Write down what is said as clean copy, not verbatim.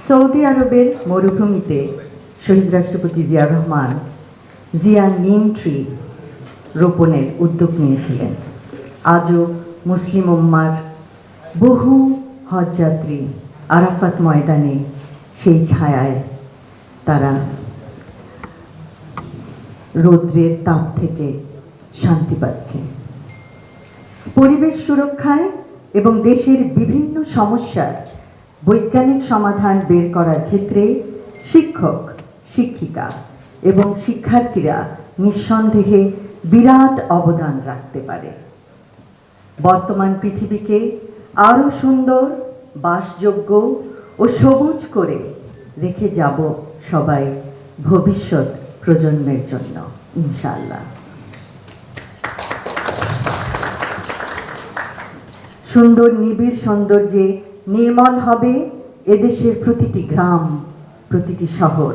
Saudi আরবের মরুভূমিতে শহীদ রাষ্ট্রপতি জিয়াউর রহমান জিয়া নিম ট্রি রোপণের উদ্যোগ নিয়েছিলেন। আজও মুসলিম উম্মার বহু হজযাত্রী আরাফাত ময়দানে সেই ছায়ায় তারা রৌদ্রের তাপ থেকে শান্তি পাচ্ছে। পরিবেশ সুরক্ষায় এবং দেশের বিভিন্ন সমস্যার বৈজ্ঞানিক সমাধান বের করার ক্ষেত্রে শিক্ষক, শিক্ষিকা এবং শিক্ষার্থীরা নিঃসন্দেহে বিরাট অবদান রাখতে পারে। বর্তমান পৃথিবীকে আরও সুন্দর, বাসযোগ্য ও সবুজ করে রেখে যাব সবাই ভবিষ্যৎ প্রজন্মের জন্য, ইনশাআল্লাহ। সুন্দর নিবিড় সৌন্দর্যে নির্মল হবে এদেশের প্রতিটি গ্রাম, প্রতিটি শহর।